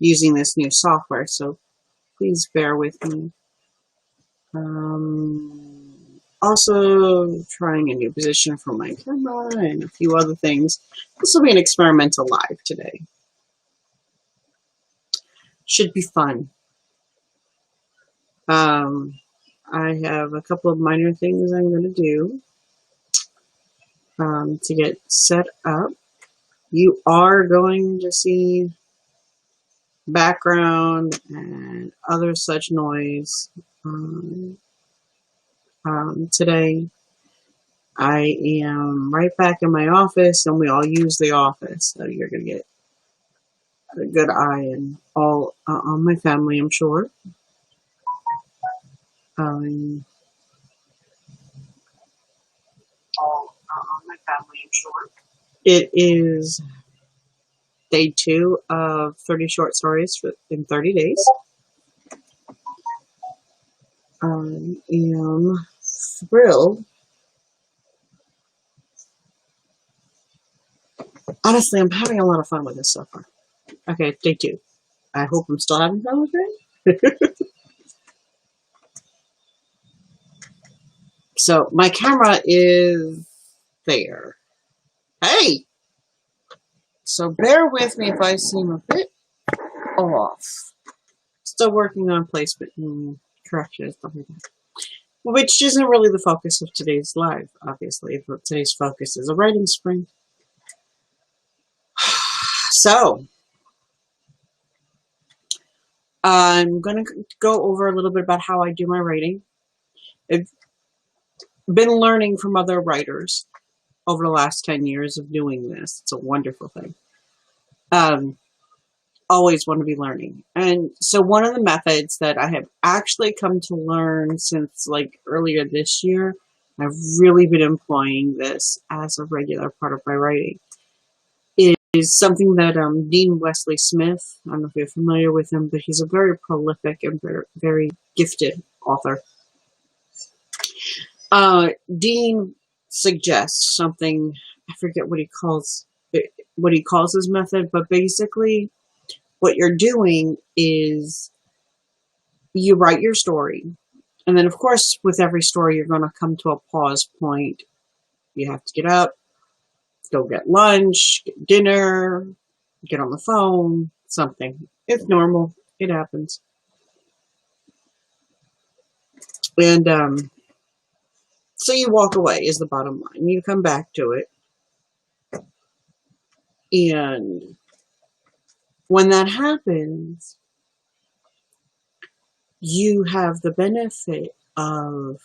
using this new software, so please bear with me. Also trying a new position for my camera and a few other things. This will be an experimental live today. Should be fun. I have a couple of minor things I'm going to do to get set up. You are going to see background and other such noise today. I am right back in my office, and we all use the office, so you're going to get a good eye and all on my family, I'm sure. It is day 2 of 30 short stories in 30 days. I am thrilled. Honestly, I'm having a lot of fun with this so far. Okay, day 2. I hope I'm still having fun with it. So my camera is there. Hey! So bear with me if I seem a bit off. Still working on placement and correction and stuff like that. Which isn't really the focus of today's live, obviously. Today's focus is a writing sprint. So, I'm going to go over a little bit about how I do my writing. I've been learning from other writers over the last 10 years of doing this. It's a wonderful thing. Always want to be learning. And so one of the methods that I have actually come to learn since like earlier this year, I've really been employing this as a regular part of my writing, is something that Dean Wesley Smith, I don't know if you're familiar with him, but he's a very prolific and very, very gifted author. Dean suggests something, I forget what he calls his method, but basically what you're doing is you write your story, and then of course with every story you're going to come to a pause point. You have to get up, go get lunch, get dinner, get on the phone, something. It's normal. It happens. And so you walk away is the bottom line. You come back to it. And when that happens, you have the benefit of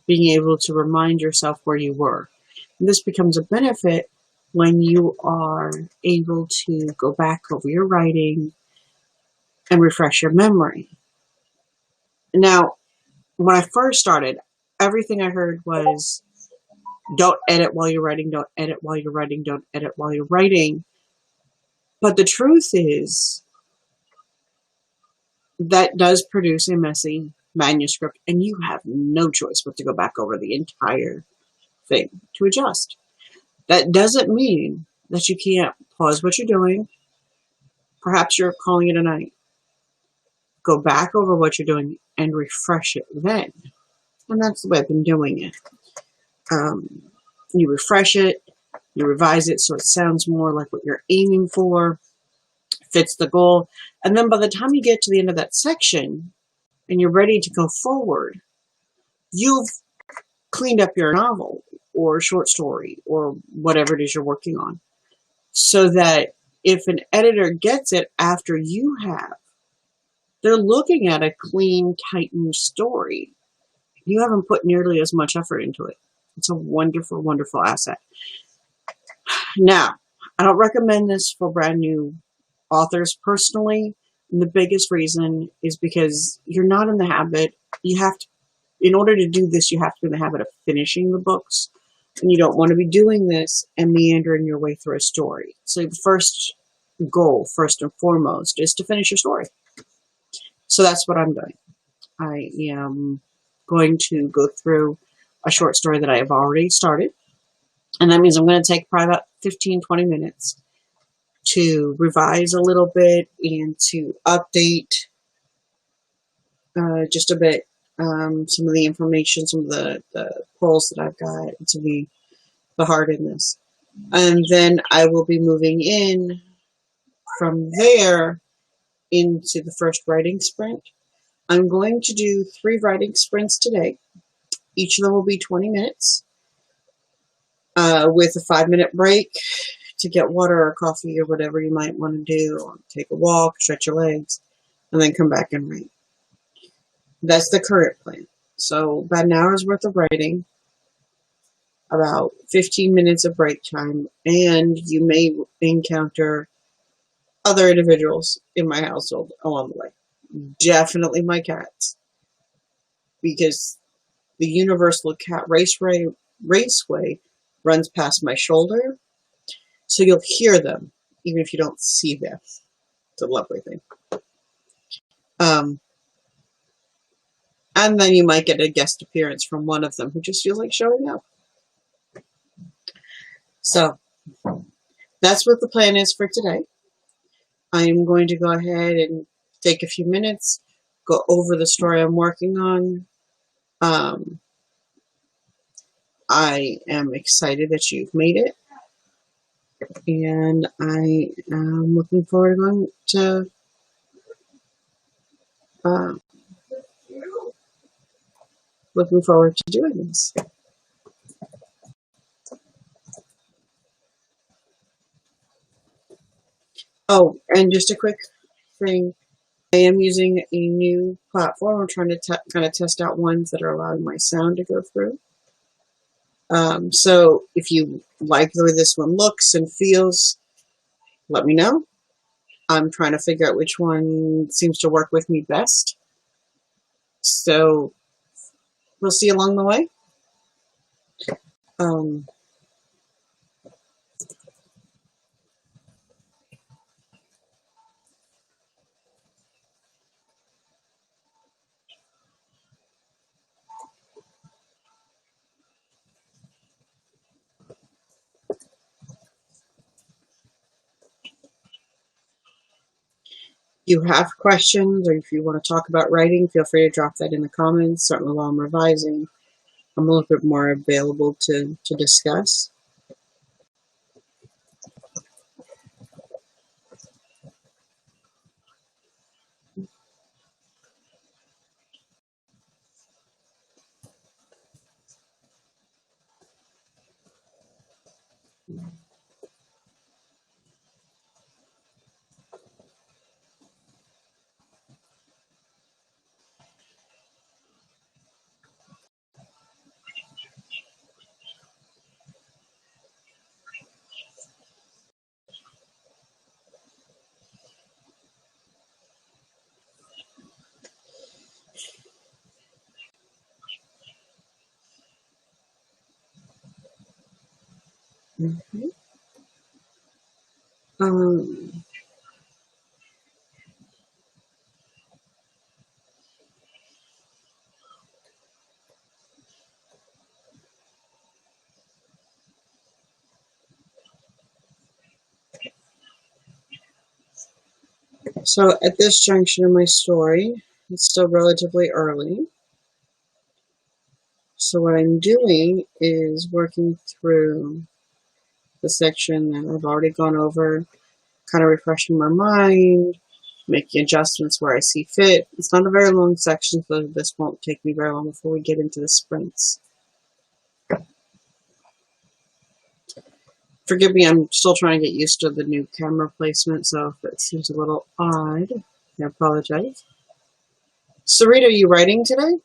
being able to remind yourself where you were. And this becomes a benefit when you are able to go back over your writing and refresh your memory. Now, when I first started, everything I heard was, don't edit while you're writing, don't edit while you're writing, don't edit while you're writing. But the truth is, that does produce a messy manuscript, and you have no choice but to go back over the entire thing to adjust. That doesn't mean that you can't pause what you're doing. Perhaps you're calling it a night. Go back over what you're doing and refresh it then. And that's the way I've been doing it. You refresh it, you revise it so it sounds more like what you're aiming for, fits the goal, and then by the time you get to the end of that section and you're ready to go forward, you've cleaned up your novel or short story or whatever it is you're working on, so that if an editor gets it after you have, they're looking at a clean, tightened story. You haven't put nearly as much effort into it. It's a wonderful, wonderful asset. Now, I don't recommend this for brand new authors personally. And the biggest reason is because you're not in the habit, in order to do this, you have to be in the habit of finishing the books. And you don't want to be doing this and meandering your way through a story. So the first goal, first and foremost, is to finish your story. So that's what I'm doing. I am going to go through a short story that I have already started. And that means I'm going to take probably about 15, 20 minutes to revise a little bit and to update just a bit some of the information, some of the polls that I've got to be the heart in this. And then I will be moving in from there into the first writing sprint. I'm going to do 3 writing sprints today. Each of them will be 20 minutes with a 5-minute break to get water or coffee or whatever you might want to do, or take a walk, stretch your legs, and then come back and write. That's the current plan. So about an hour's worth of writing, about 15 minutes of break time, and you may encounter other individuals in my household along the way. Definitely my cats, because the Universal Cat Raceway runs past my shoulder, so you'll hear them even if you don't see them. It's a lovely thing. And then you might get a guest appearance from one of them who just feels like showing up. So that's what the plan is for today. I'm going to go ahead and take a few minutes, go over the story I'm working on. I am excited that you've made it, and I am looking forward to doing this. Oh, and just a quick thing. I am using a new platform. I'm trying to kind of test out ones that are allowing my sound to go through. So if you like the way this one looks and feels, let me know. I'm trying to figure out which one seems to work with me best. So we'll see along the way. You have questions, or if you want to talk about writing, feel free to drop that in the comments. Certainly while I'm revising, I'm a little bit more available to discuss. Mm-hmm. So at this junction in my story, it's still relatively early. So what I'm doing is working through the section that I've already gone over, kind of refreshing my mind, making adjustments where I see fit. It's not a very long section, so this won't take me very long before we get into the sprints. Forgive me, I'm still trying to get used to the new camera placement, so if it seems a little odd, I apologize. Sarita, are you writing today?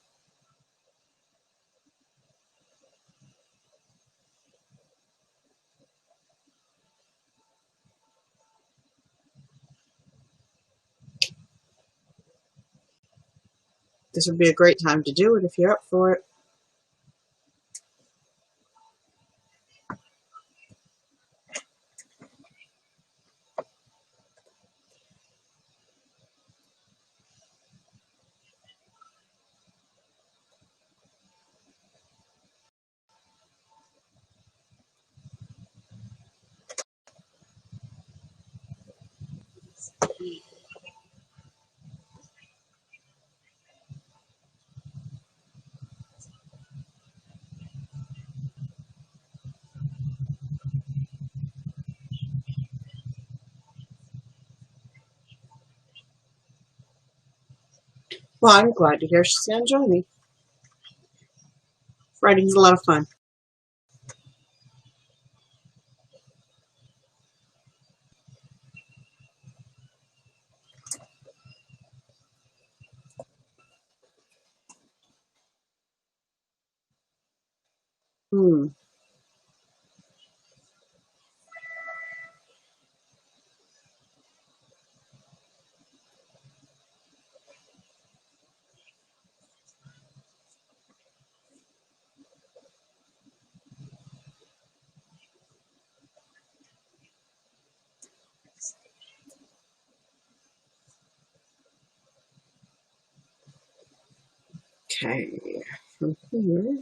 This would be a great time to do it if you're up for it. Well, I'm glad to hear she's going to join me. Writing's a lot of fun. Hmm. Okay. From here.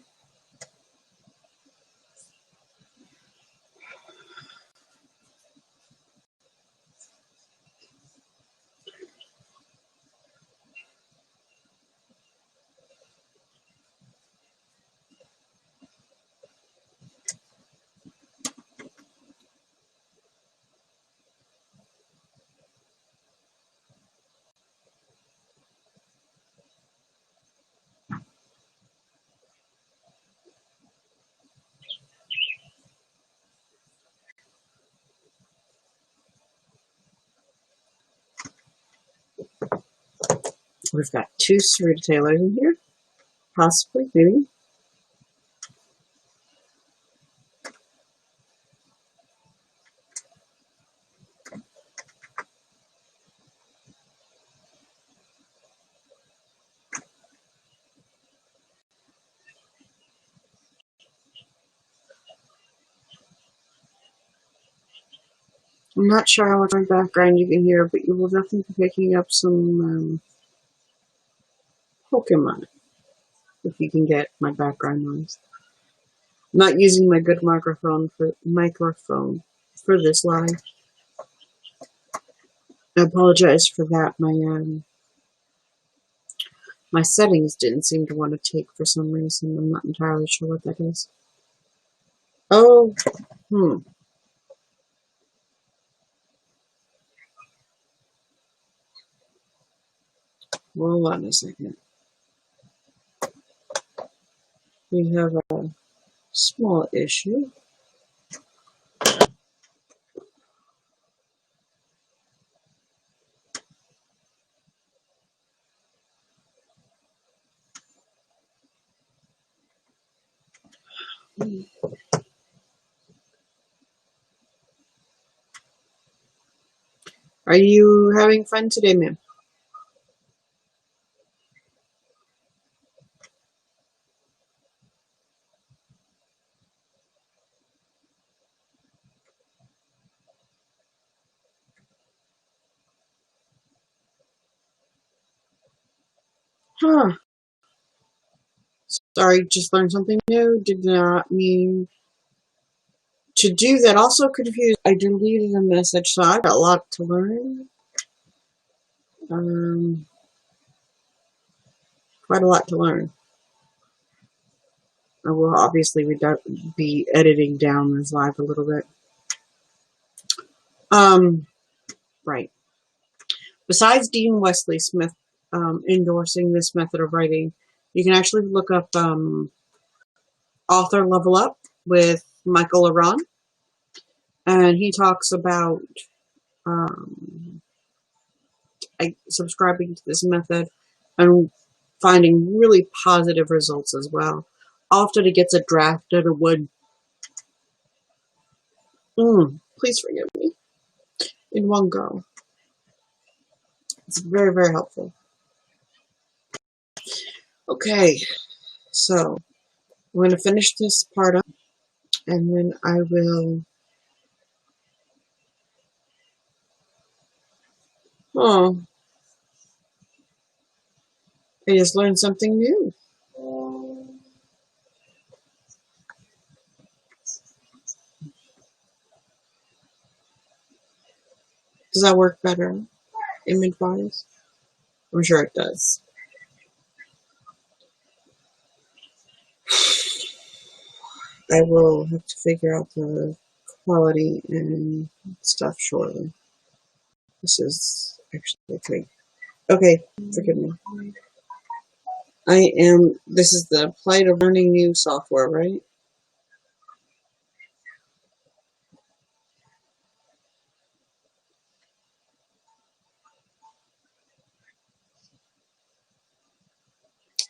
We've got 2 serrated tailors in here. Possibly, maybe. I'm not sure how much background you can hear, but you will definitely be picking up some Pokemon if you can get my background noise. I'm not using my good microphone for this live. I apologize for that. My settings didn't seem to want to take for some reason. I'm not entirely sure what that is. Oh, Hold on a second. We have a small issue. Are you having fun today, ma'am? Huh. Sorry, just learned something new. Did not mean to do that. Also confused. I deleted a message, so I've got a lot to learn. Quite a lot to learn. I will obviously be editing down this live a little bit. Right. Besides Dean Wesley Smith endorsing this method of writing, you can actually look up Author Level Up with Michael Aron, and he talks about subscribing to this method and finding really positive results as well. Often it gets a draft at a wood. Please forgive me. In one go. It's very, very helpful. Okay, so I'm going to finish this part up, and then I will. Oh, I just learned something new. Does that work better, image-wise? I'm sure it does. I will have to figure out the quality and stuff shortly. This is actually okay. Okay, forgive me. This is the plight of learning new software, right?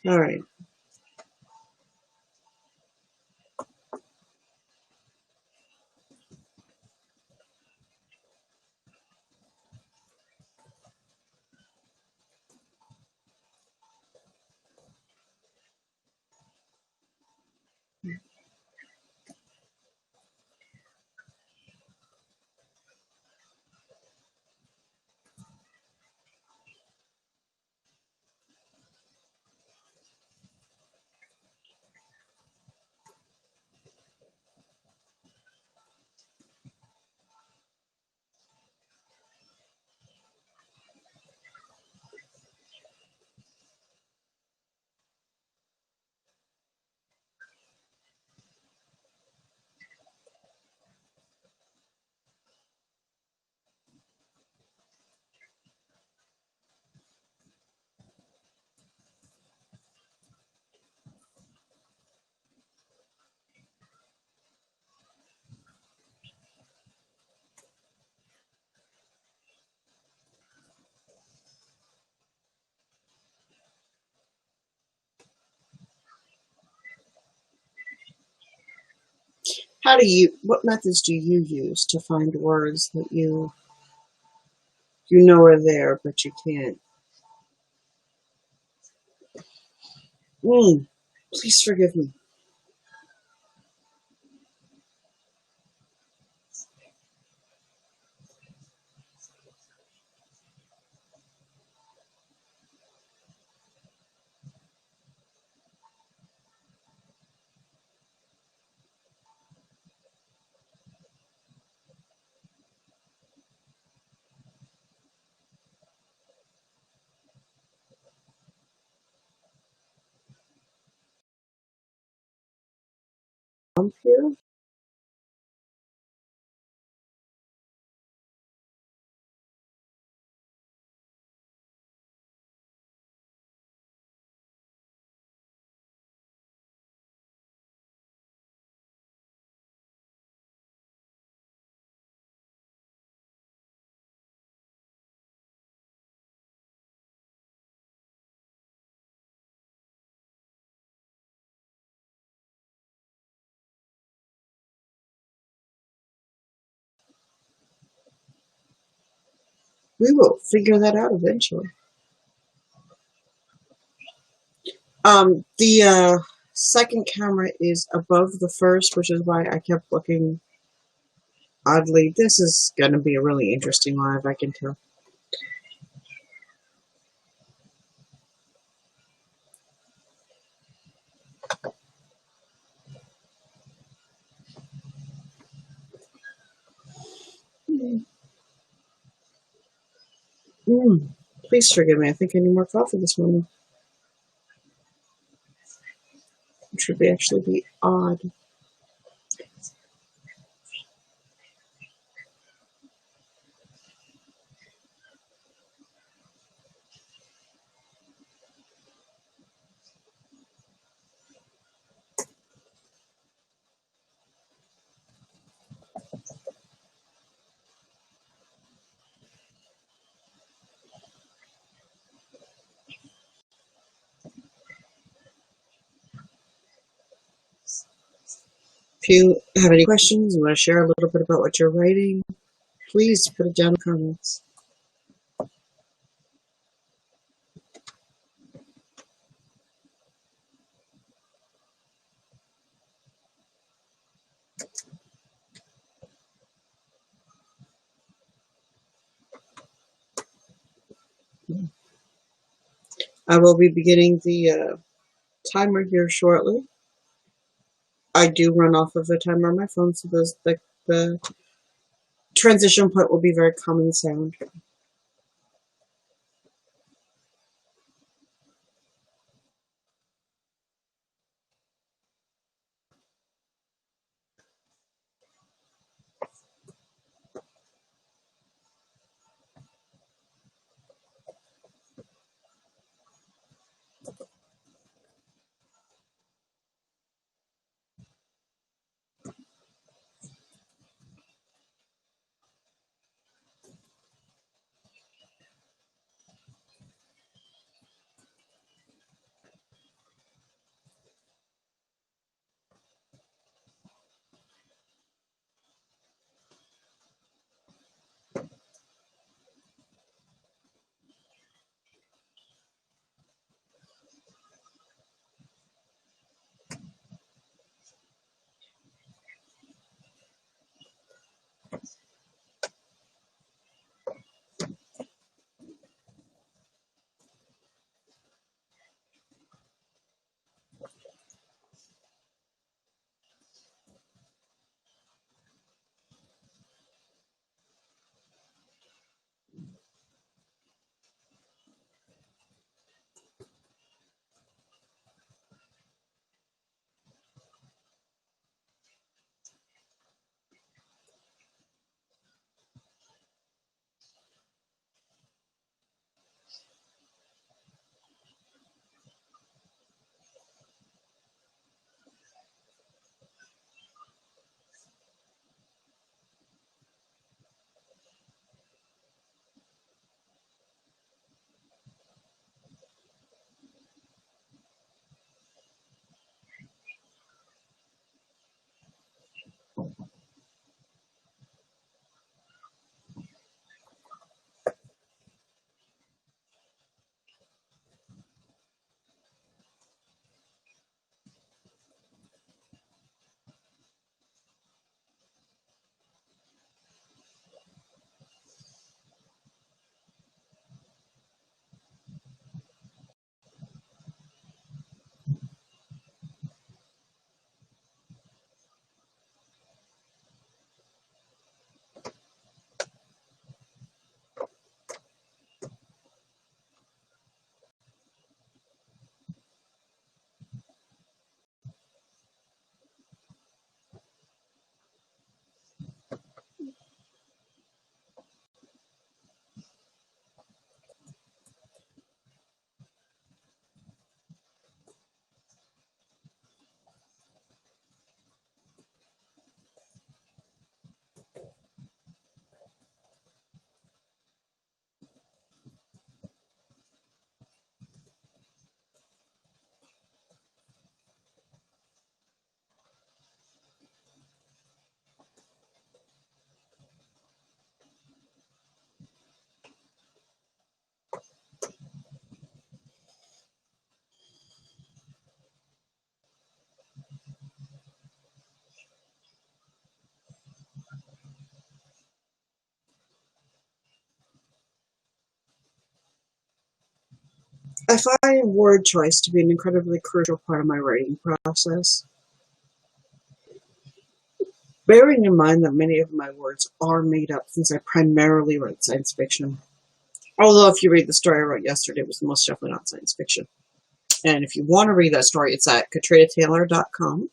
All right. What methods do you use to find words that you know are there, but you can't? Please forgive me. I'm here. We will figure that out eventually. The second camera is above the first, which is why I kept looking oddly. This is going to be a really interesting live, I can tell. Mm. Please forgive me. I think I need more coffee this morning. It should actually be odd. If you have any questions, you want to share a little bit about what you're writing, please put it down in the comments. I will be beginning the timer here shortly. I do run off of a timer on my phone, so the transition point will be very common sound. I find word choice to be an incredibly crucial part of my writing process. Bearing in mind that many of my words are made up since I primarily write science fiction. Although if you read the story I wrote yesterday, it was most definitely not science fiction. And if you want to read that story, it's at KatrinaTaylor.com.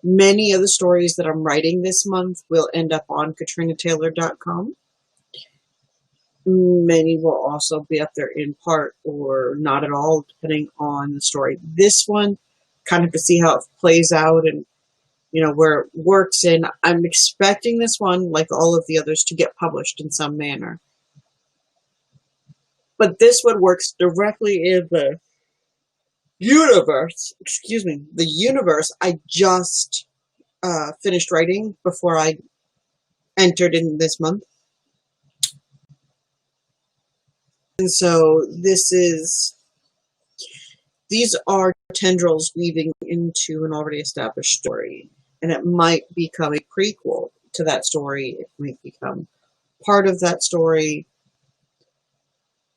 Many of the stories that I'm writing this month will end up on KatrinaTaylor.com. Many will also be up there in part or not at all, depending on the story. This one, kind of to see how it plays out and, you know, where it works in. I'm expecting this one, like all of the others, to get published in some manner. But this one works directly in the universe, the universe I just finished writing before I entered in this month. And so these are tendrils weaving into an already established story. And it might become a prequel to that story. It might become part of that story.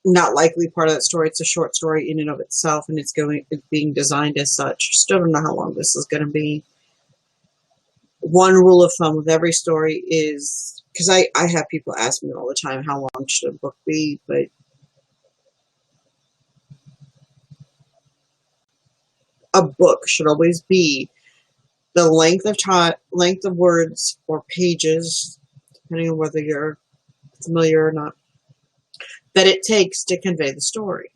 Not likely part of that story. It's a short story in and of itself, and it's being designed as such. Still don't know how long this is going to be. One rule of thumb with every story is, because I have people ask me all the time, how long should a book be? But a book should always be the length of time, length of words or pages, depending on whether you're familiar or not, that it takes to convey the story.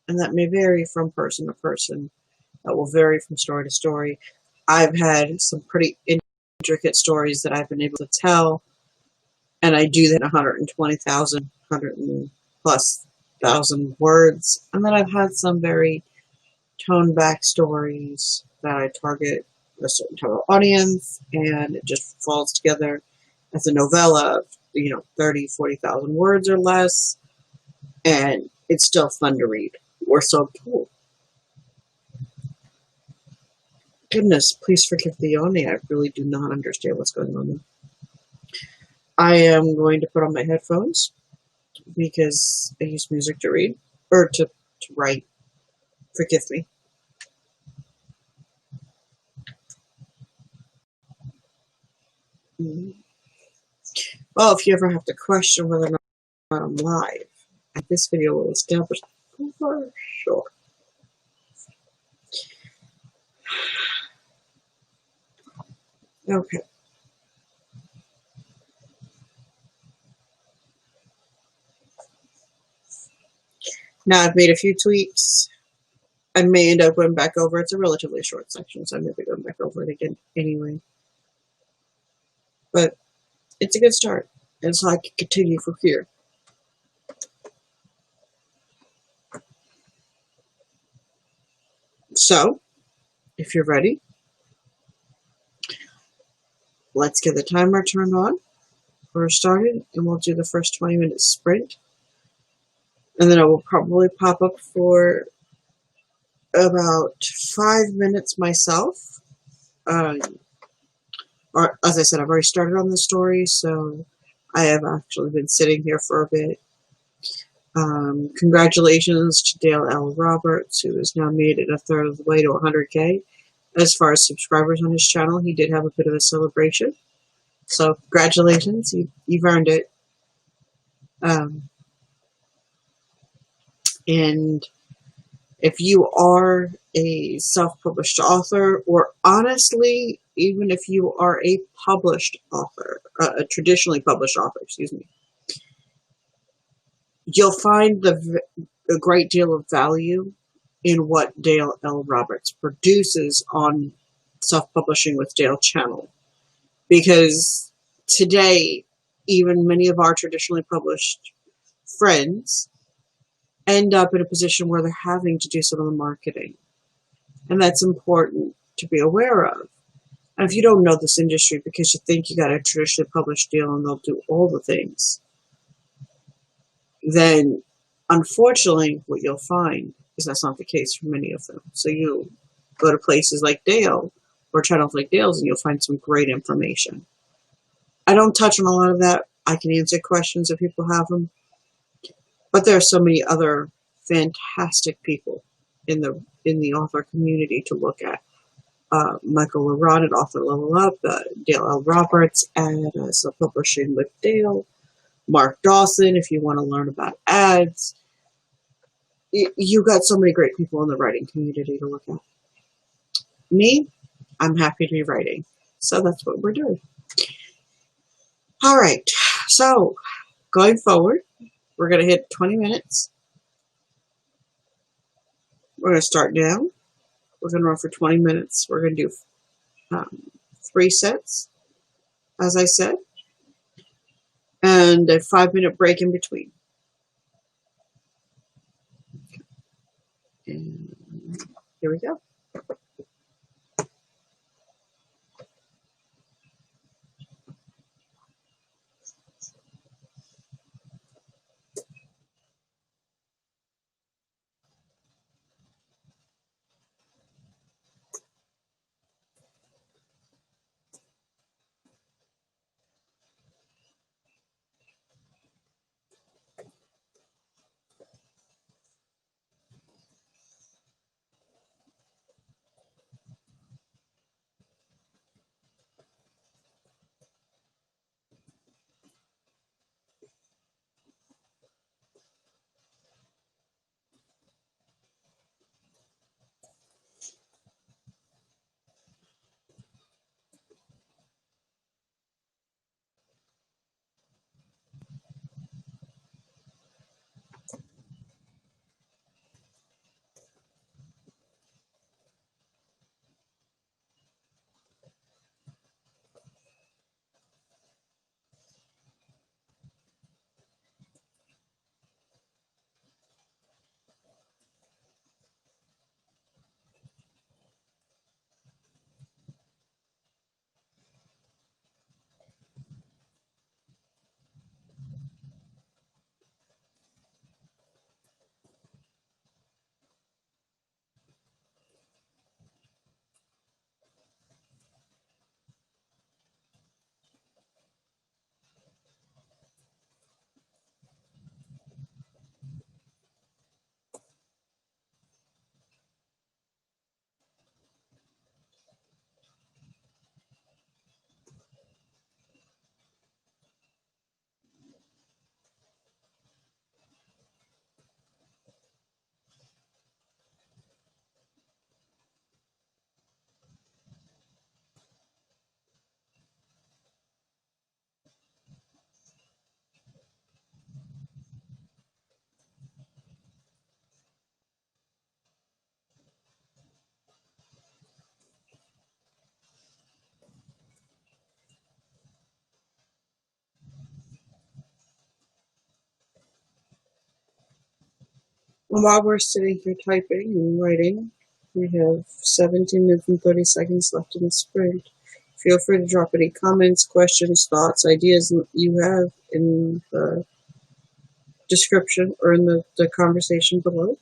And that may vary from person to person. That will vary from story to story. I've had some pretty intricate stories that I've been able to tell, and I do that in 120,000, 100+ words. And then I've had some very toned back stories that I target a certain type of audience, and it just falls together as a novella of, 30, 40,000 words or less, and it's still fun to read, or so cool. Goodness, please forgive the yawning. I really do not understand what's going on there. I am going to put on my headphones because I use music to read, or to write. Forgive me. Well, if you ever have to question whether or not I'm live, this video will establish for sure. Okay. Now I've made a few tweaks. I may end up going back over. It's a relatively short section, so I may be going back over it again anyway. But it's a good start, and so I can continue from here. So, if you're ready, let's get the timer turned on or started, and we'll do the first 20-minute sprint. And then I will probably pop up for about 5 minutes myself. Or, as I said, I've already started on the story, so I have actually been sitting here for a bit. Congratulations to Dale L. Roberts, who has now made it a third of the way to 100K. As far as subscribers on his channel, he did have a bit of a celebration. So, congratulations, you've earned it. And if you are a self-published author, or honestly, even if you are a published author, a traditionally published author, you'll find a great deal of value in what Dale L. Roberts produces on Self-Publishing with Dale channel. Because today, even many of our traditionally published friends end up in a position where they're having to do some of the marketing. And that's important to be aware of. And if you don't know this industry because you think you got a traditionally published deal and they'll do all the things, then unfortunately what you'll find is that's not the case for many of them. So you go to places like Dale or channels like Dale's and you'll find some great information. I don't touch on a lot of that. I can answer questions if people have them. But there are so many other fantastic people in the author community to look at. Michael LaRod at Author Level Up, Dale L. Roberts at Self Publishing with Dale, Mark Dawson if you want to learn about ads. You got so many great people in the writing community to look at. Me, I'm happy to be writing. So that's what we're doing. All right. So going forward, we're going to hit 20 minutes. We're going to start down. We're going to run for 20 minutes. We're going to do 3 sets, as I said, and a 5-minute break in between. And here we go. And while we're sitting here typing and writing, we have 17 minutes and 30 seconds left in the sprint. Feel free to drop any comments, questions, thoughts, ideas you have in the description or in the conversation below.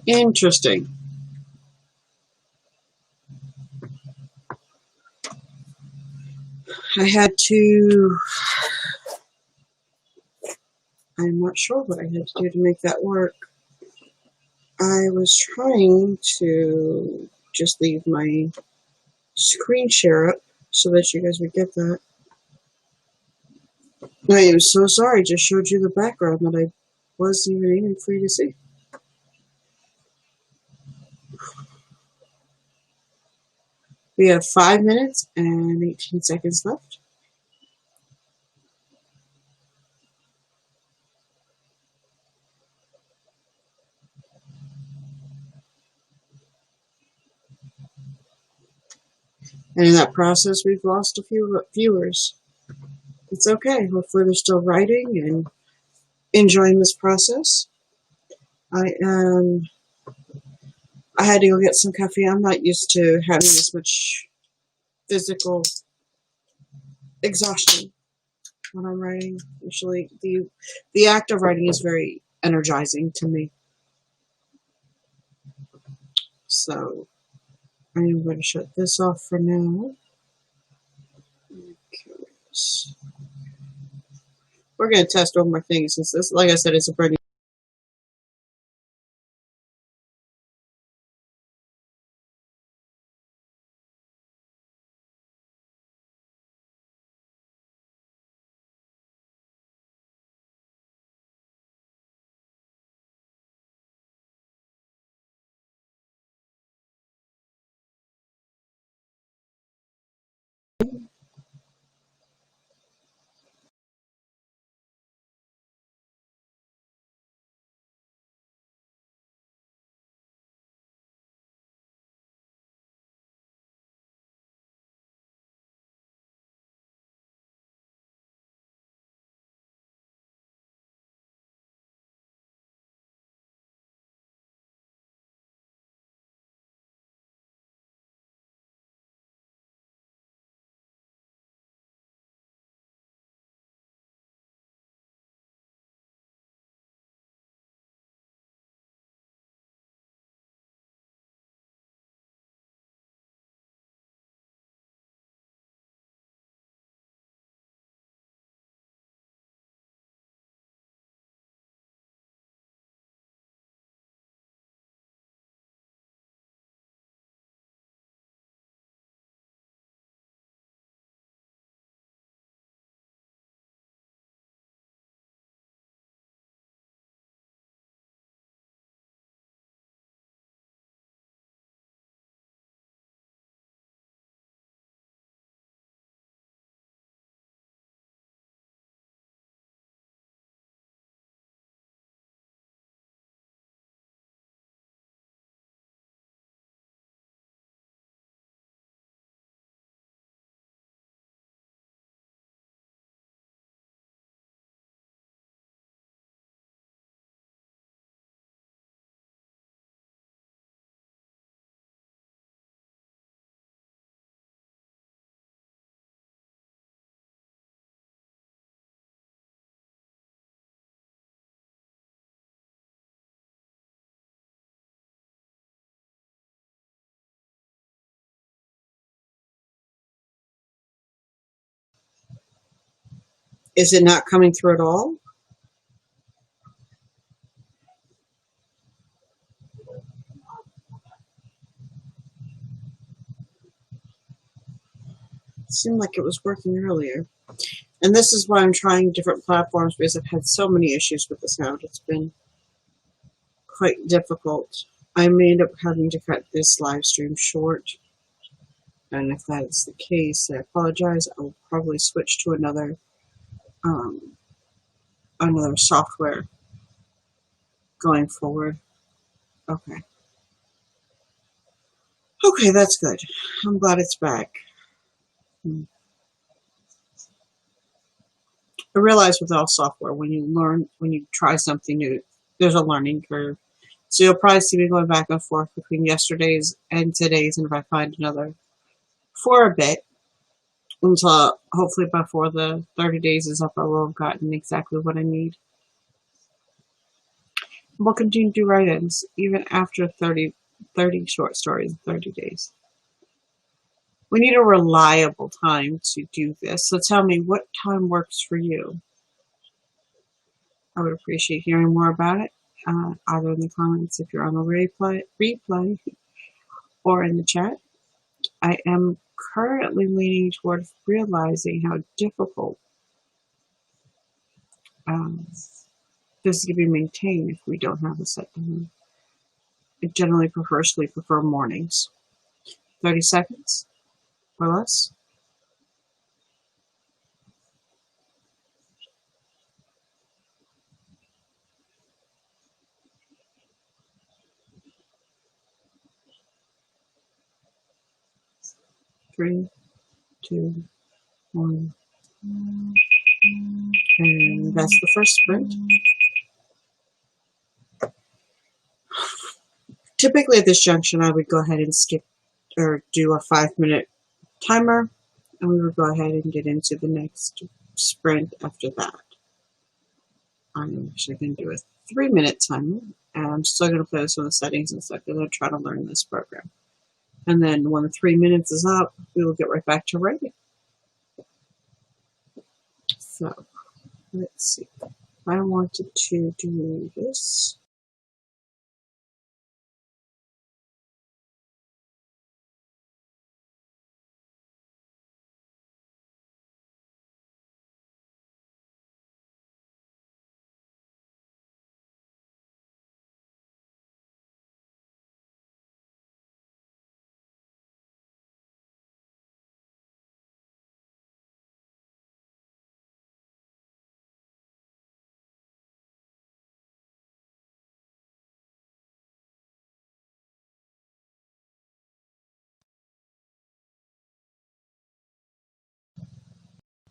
Interesting. I had to, I'm not sure what I had to do to make that work. I was trying to just leave my screen share up so that you guys would get that. I am so sorry, just showed you the background that I wasn't even aiming for you to see. We have 5 minutes and 18 seconds left. And in that process, we've lost a few viewers. It's okay. Hopefully they're still writing and enjoying this process. I had to go get some coffee. I'm not used to having this much physical exhaustion when I'm writing. Usually the act of writing is very energizing to me. So I am going to shut this off for now. We're going to test one more thing since this, like I said, is a brand new. Is it not coming through at all? It seemed like it was working earlier. And this is why I'm trying different platforms, because I've had so many issues with the sound. It's been quite difficult. I may end up having to cut this live stream short. And if that's the case, I apologize. I'll probably switch to another software going forward. Okay. Okay, that's good. I'm glad it's back. I realize with all software, when you try something new, there's a learning curve. So you'll probably see me going back and forth between yesterday's and today's, and if I find another for a bit, until hopefully before the 30 days is up, I will have gotten exactly what I need. We'll continue to do write-ins even after 30 short stories in 30 days. We need a reliable time to do this. So tell me, what time works for you? I would appreciate hearing more about it, either in the comments if you're on the replay or in the chat. I am currently leaning toward realizing how difficult this is going to be maintained if we don't have a set time. I generally prefer mornings. 30 seconds or less. Three, two, one. And that's the first sprint. Typically at this junction, I would go ahead and skip or do a 5-minute timer, and we would go ahead and get into the next sprint after that. I'm actually going to do a 3-minute timer, and I'm still going to play with some of the settings and stuff because I'm trying to learn this program. And then when the 3 minutes is up, we will get right back to writing. So let's see. I wanted to do this.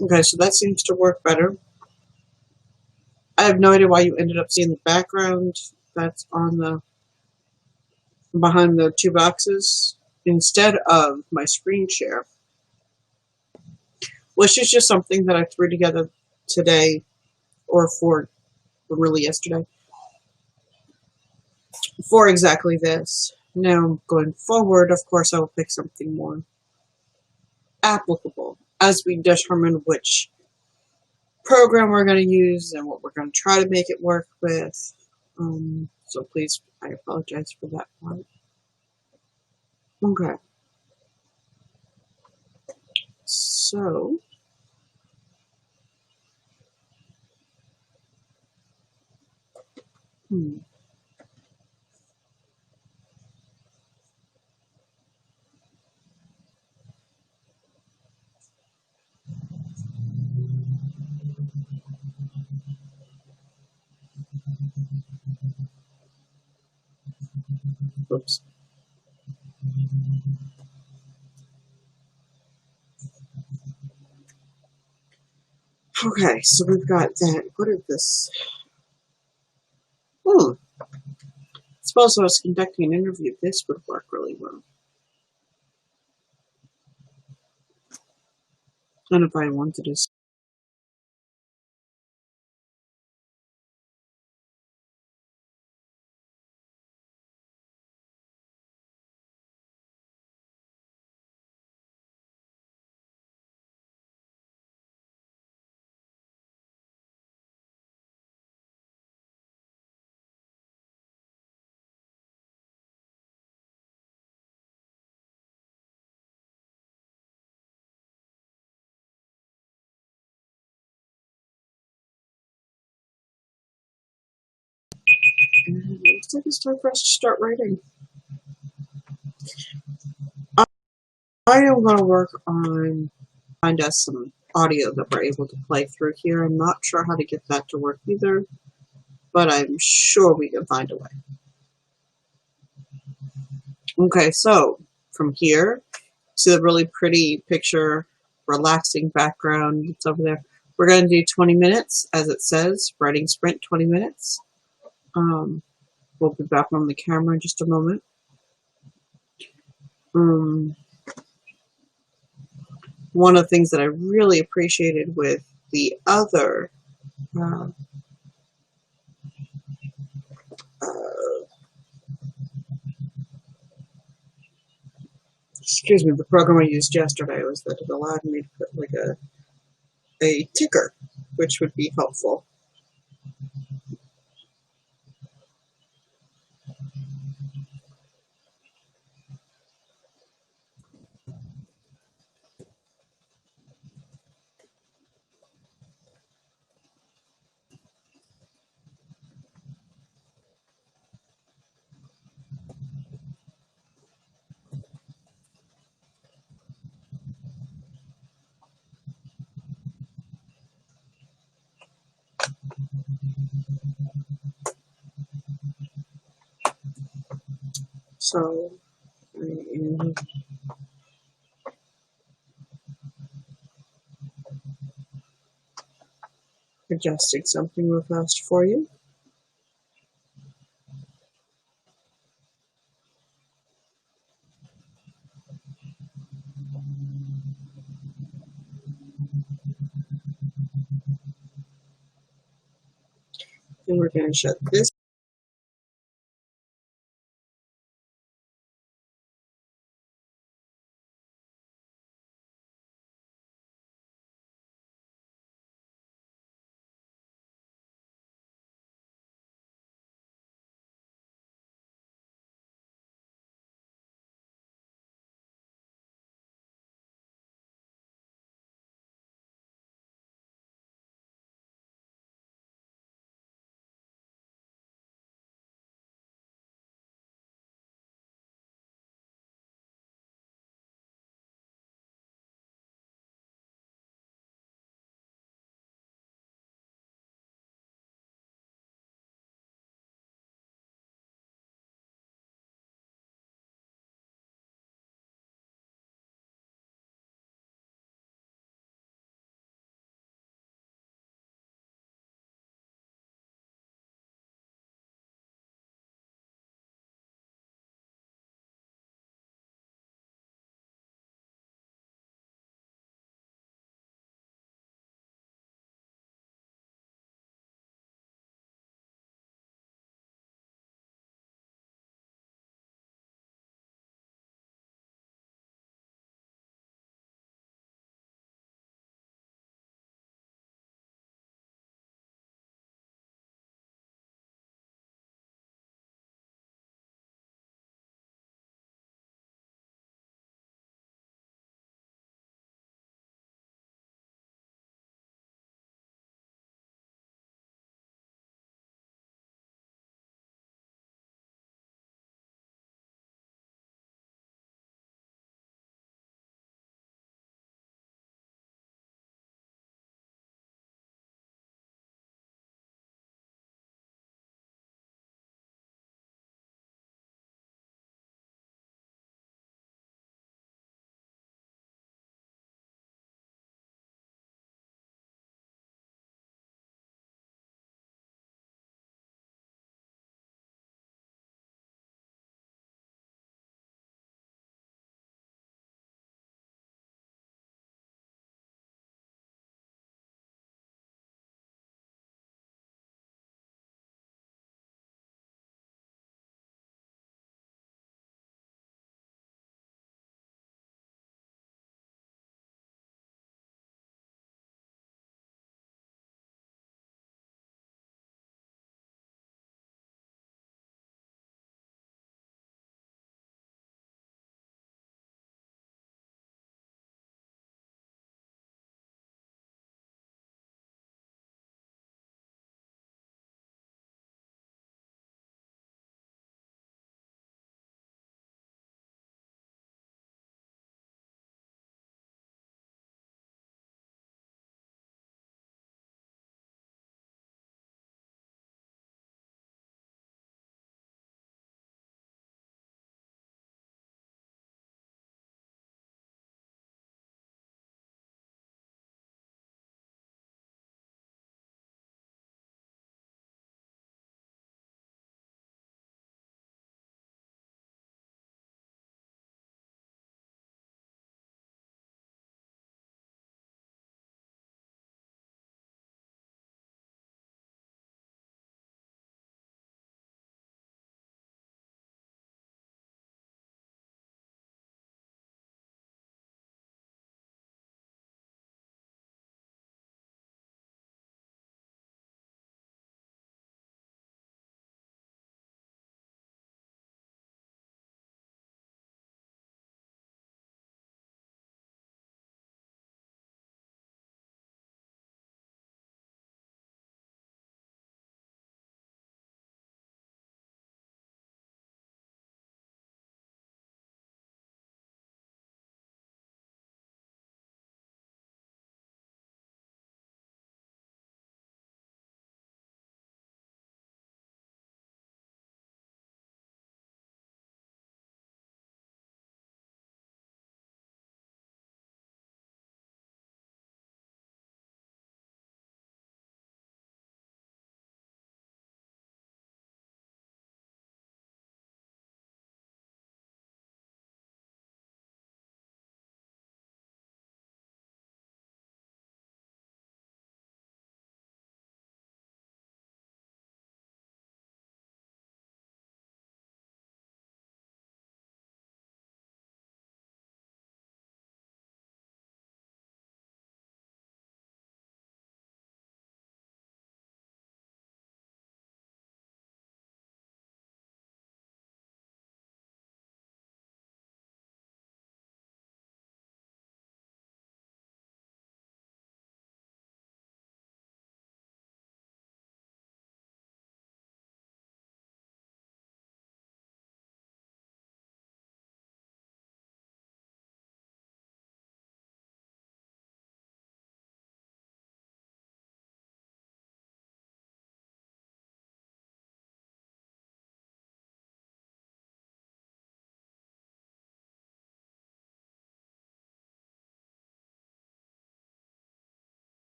Okay, so that seems to work better. I have no idea why you ended up seeing the background that's on the behind the two boxes instead of my screen share, which is just something that I threw together today, or really yesterday, for exactly this. Now, going forward, of course, I will pick something more applicable as we determine which program we're going to use and what we're going to try to make it work with. So please, I apologize for that part. Okay. So, oops. Okay, so we've got that. What is this? I suppose if I was conducting an interview, this would work really well. And if I wanted to. It looks like it's time for us to start writing. I am going to work on find us some audio that we're able to play through here. I'm not sure how to get that to work either, but I'm sure we can find a way. Okay, so from here, see the really pretty picture, relaxing background that's over there. We're going to do 20 minutes, as it says, writing sprint 20 minutes. We'll be back on the camera in just a moment. One of the things that I really appreciated with the other excuse me, the program I used yesterday was that it allowed me to put like a ticker, which would be helpful. So I am adjusting something real fast for you. And we're going to shut this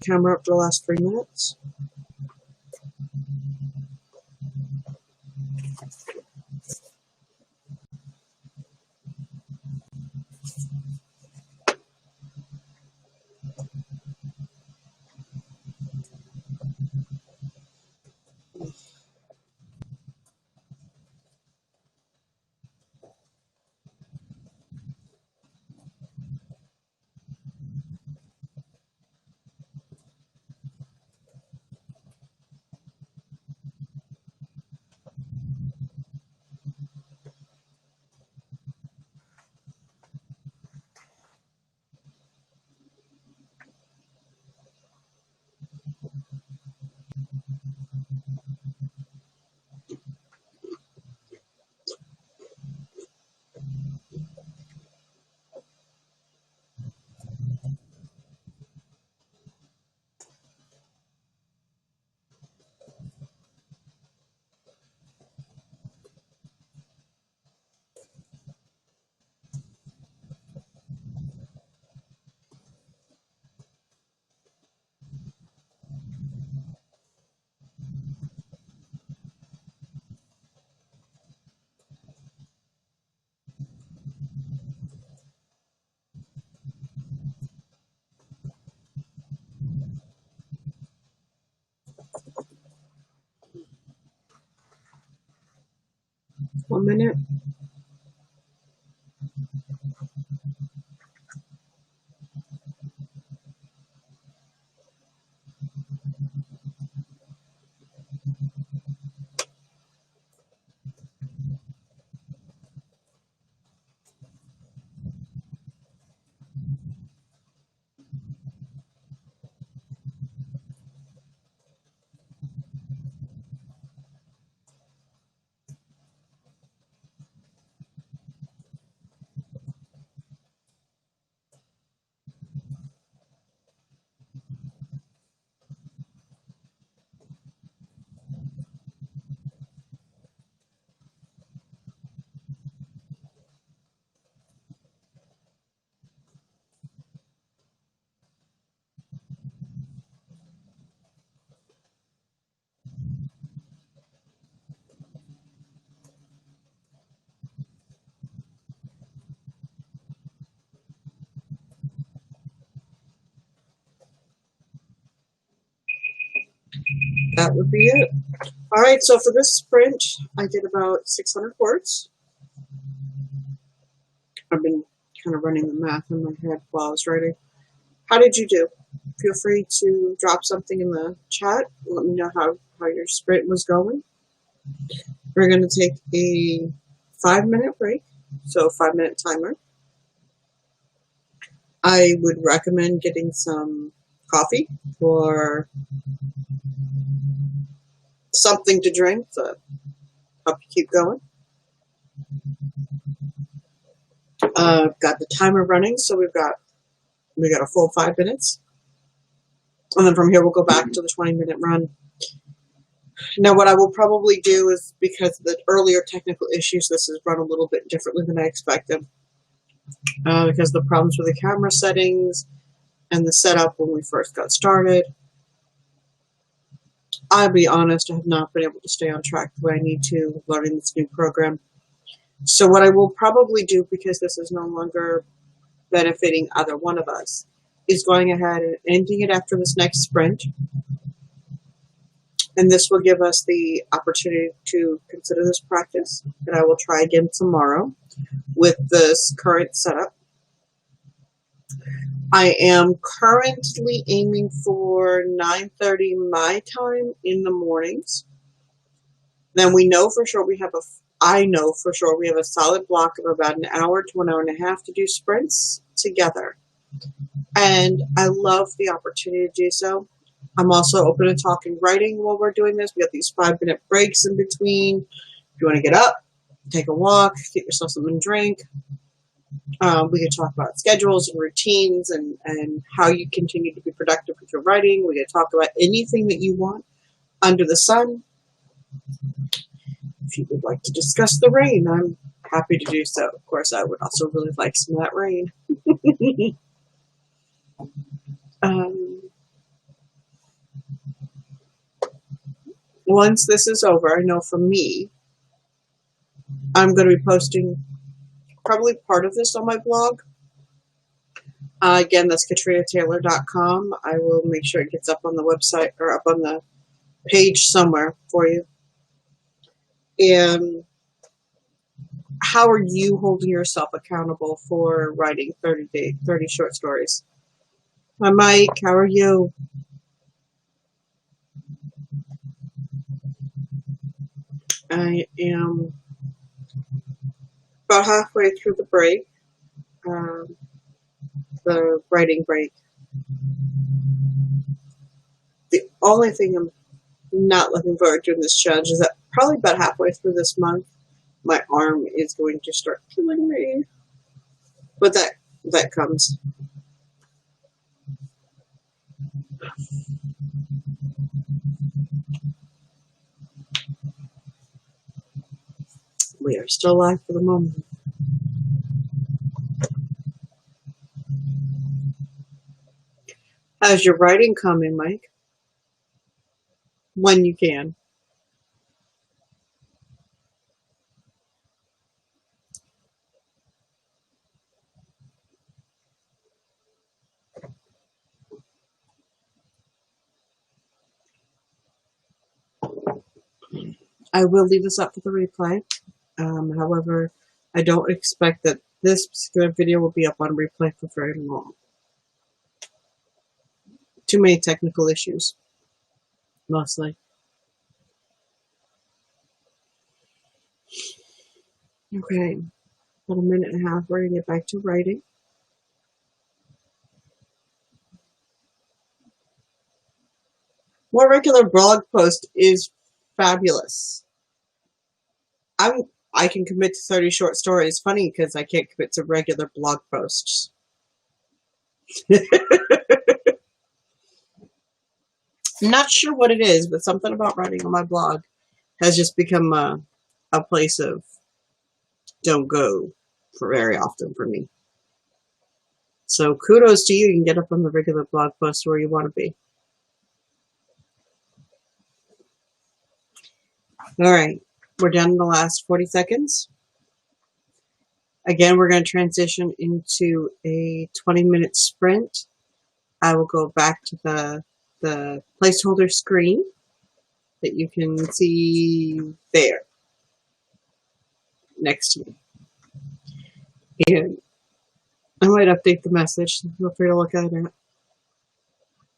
camera up for the last 3 minutes. One minute. That would be it. All right, so for this sprint, I did about 600 words. I've been kind of running the math in my head while I was writing. How did you do? Feel free to drop something in the chat. Let me know how your sprint was going. We're going to take a 5-minute break, so 5-minute timer. I would recommend getting some coffee or something to drink to help you keep going. Got the timer running, so we got a full 5 minutes. And then from here, we'll go back to the 20-minute run. Now, what I will probably do is, because of the earlier technical issues, this is run a little bit differently than I expected. Because of the problems with the camera settings and the setup when we first got started. I'll be honest, I have not been able to stay on track the way I need to learning this new program. So what I will probably do, because this is no longer benefiting either one of us, is going ahead and ending it after this next sprint. And this will give us the opportunity to consider this practice. And I will try again tomorrow with this current setup. I am currently aiming for 9:30 my time in the mornings. Then we know for sure I know for sure we have a solid block of about an hour to an hour and a half to do sprints together. And I love the opportunity to do so. I'm also open to talking writing while we're doing this. We have these 5-minute breaks in between. If you want to get up, take a walk, get yourself something to drink. We can talk about schedules and routines and how you continue to be productive with your writing. We can talk about anything that you want under the sun. If you would like to discuss the rain, I'm happy to do so. Of course, I would also really like some of that rain. once this is over, I know for me, I'm going to be posting probably part of this on my blog. Again, that's KatrinaTaylor.com. I will make sure it gets up on the website or up on the page somewhere for you. And how are you holding yourself accountable for writing 30 short stories? Hi, Mike. How are you? I am about halfway through the break, the writing break. The only thing I'm not looking forward to in this challenge is that probably about halfway through this month, my arm is going to start killing me. But that comes. We are still alive for the moment. How's your writing coming, Mike? When you can. I will leave this up for the replay. However, I don't expect that this particular video will be up on replay for very long. Too many technical issues, mostly. Okay, about a minute and a half, we're going to get back to writing. More regular blog post is fabulous. I can commit to 30 short stories. Funny because I can't commit to regular blog posts. I'm not sure what it is, but something about writing on my blog has just become a place of don't go for very often for me. So kudos to you. You can get up on the regular blog post where you want to be. All right, we're down in the last 40 seconds. Again, we're going to transition into a 20-minute sprint. I will go back to the placeholder screen that you can see there next to me. And I might update the message. Feel free to look at it.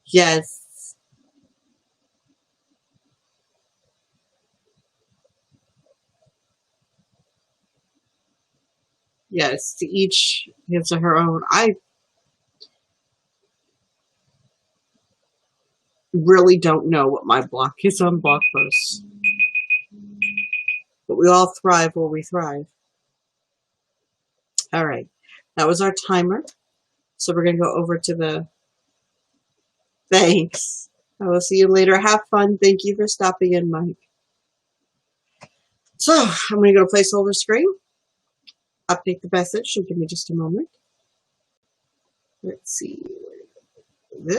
Yes. Yes, to each gives her own. I really don't know what my block is on blog posts. But we all thrive where we thrive. All right. That was our timer. So we're going to go over to the thanks. I will see you later. Have fun. Thank you for stopping in, Mike. So I'm going to go to placeholder screen. Update the message. So give me just a moment. Let's see. This.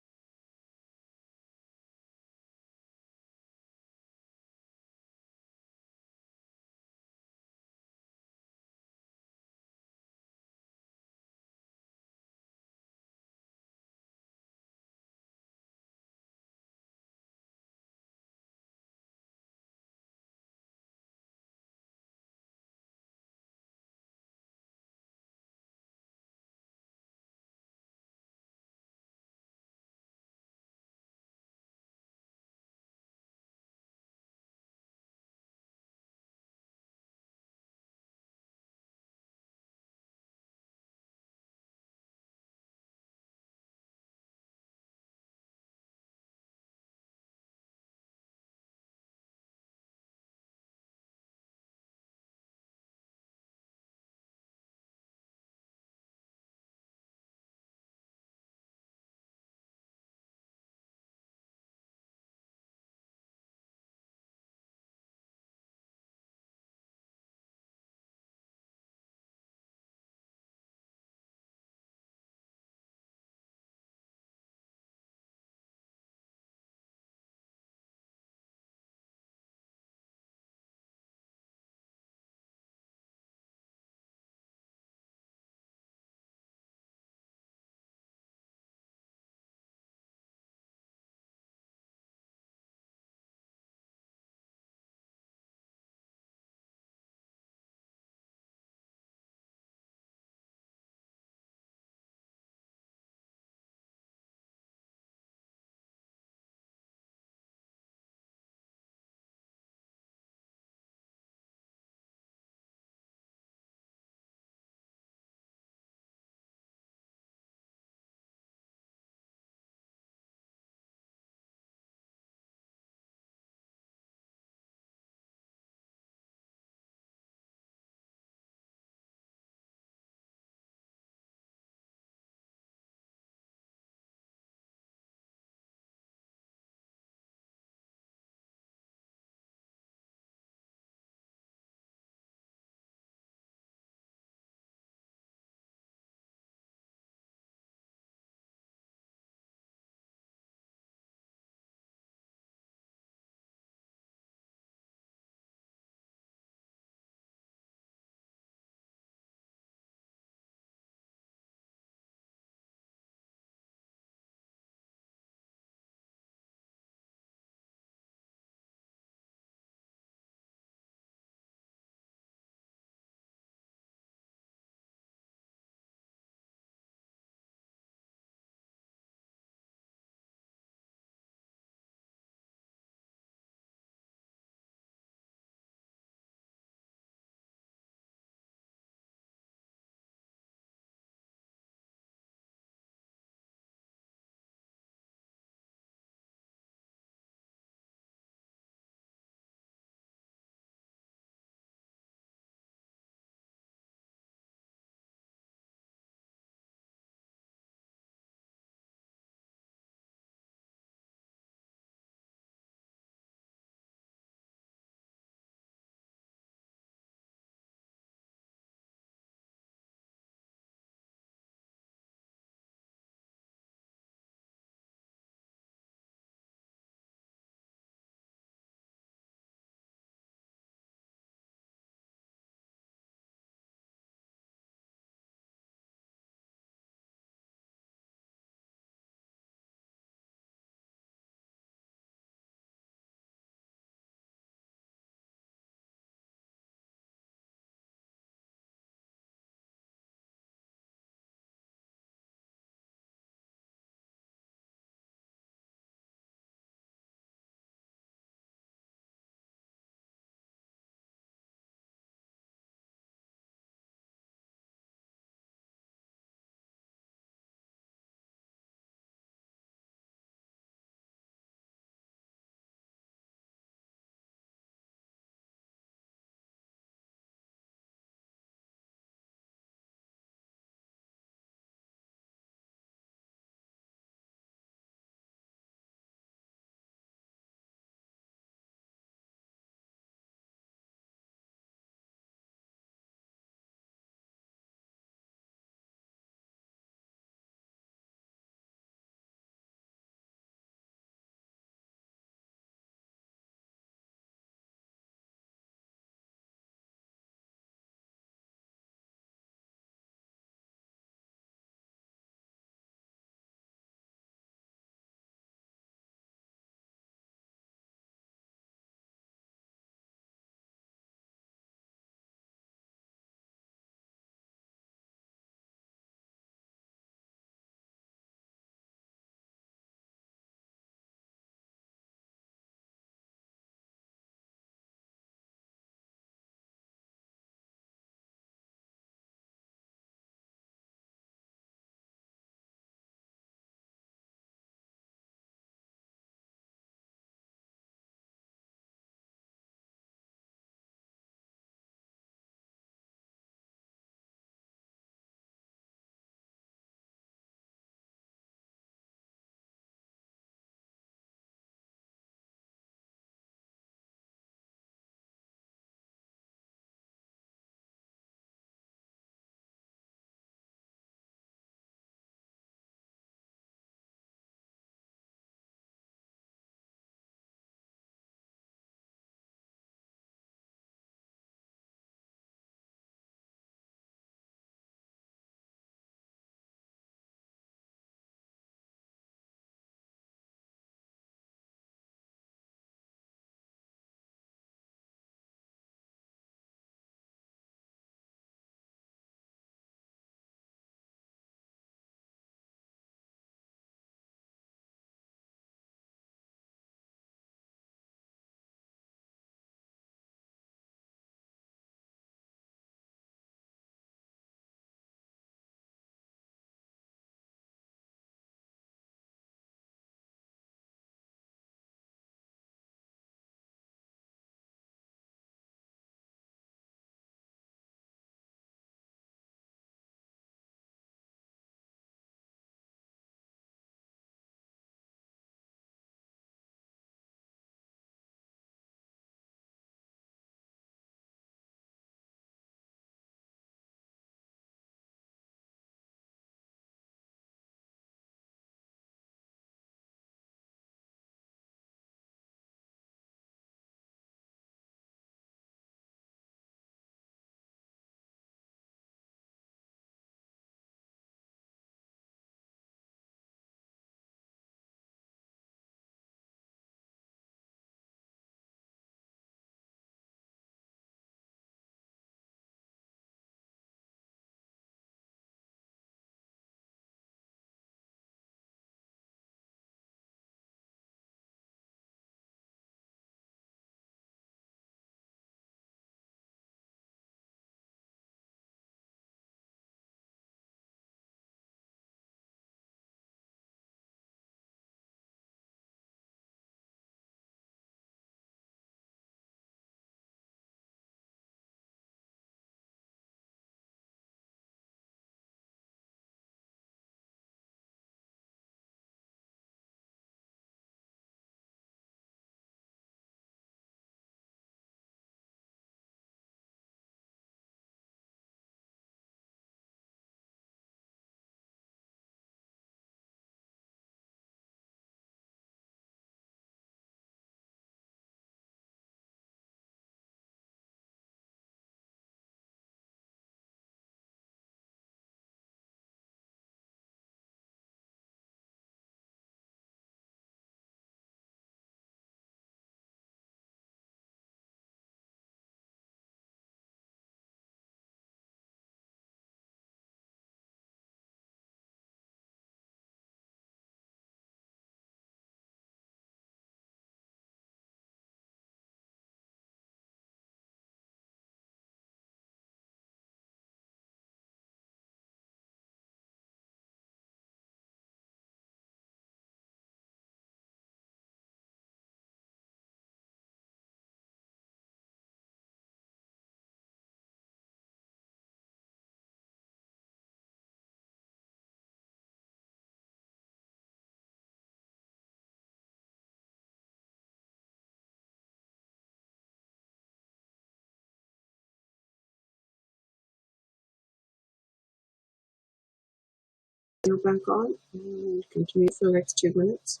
back on and continue for the next 2 minutes.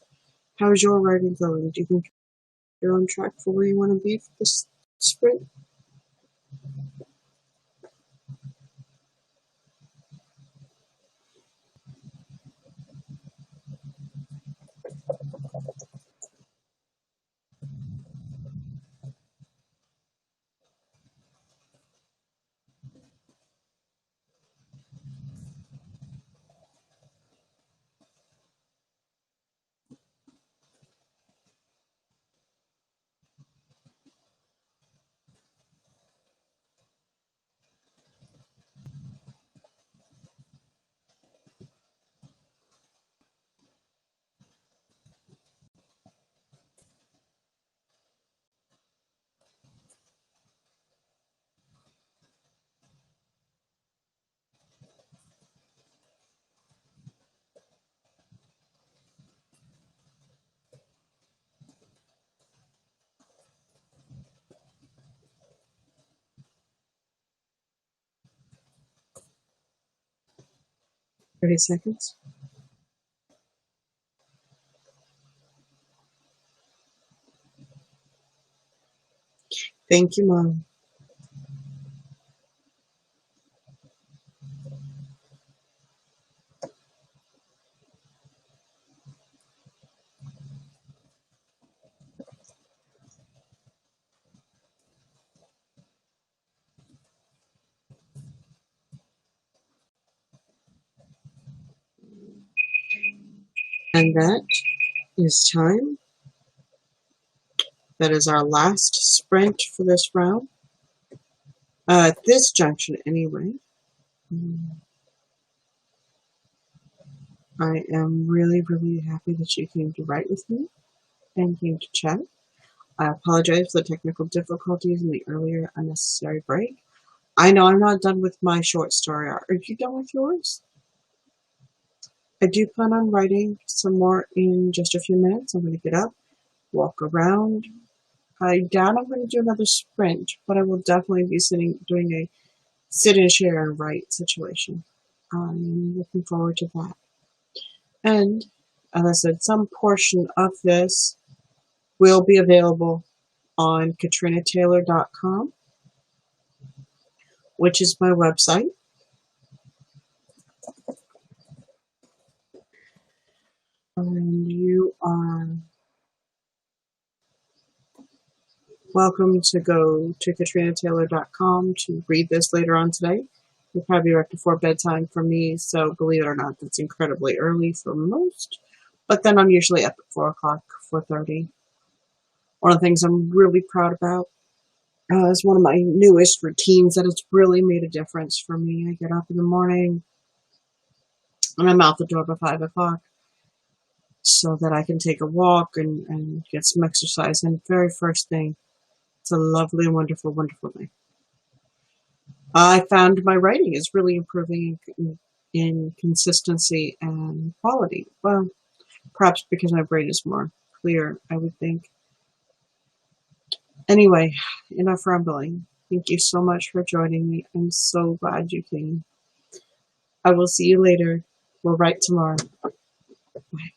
How's your writing going? Do you think you're on track for where you want to be for this sprint? Thirty seconds. Thank you, Mom. And that is time. That is our last sprint for this round. At this junction, anyway. I am really, really happy that you came to write with me and came to chat. I apologize for the technical difficulties in the earlier unnecessary break. I know I'm not done with my short story. Are you done with yours? I do plan on writing some more in just a few minutes. I'm going to get up, walk around. I doubt I'm going to do another sprint, but I will definitely be doing a sit and share and write situation. I'm looking forward to that. And as I said, some portion of this will be available on KatrinaTaylor.com, which is my website. And you are welcome to go to KatrinaTaylor.com to read this later on today. It'll probably be right before bedtime for me, so believe it or not, that's incredibly early for most. But then I'm usually up at 4 o'clock, 4:30. One of the things I'm really proud about is one of my newest routines that has really made a difference for me. I get up in the morning and I'm out the door by 5 o'clock so that I can take a walk and get some exercise. And very first thing, it's a lovely, wonderful, wonderful thing. I found my writing is really improving in consistency and quality. Well, perhaps because my brain is more clear, I would think. Anyway, enough rambling. Thank you so much for joining me. I'm so glad you came. I will see you later. We'll write tomorrow. Bye.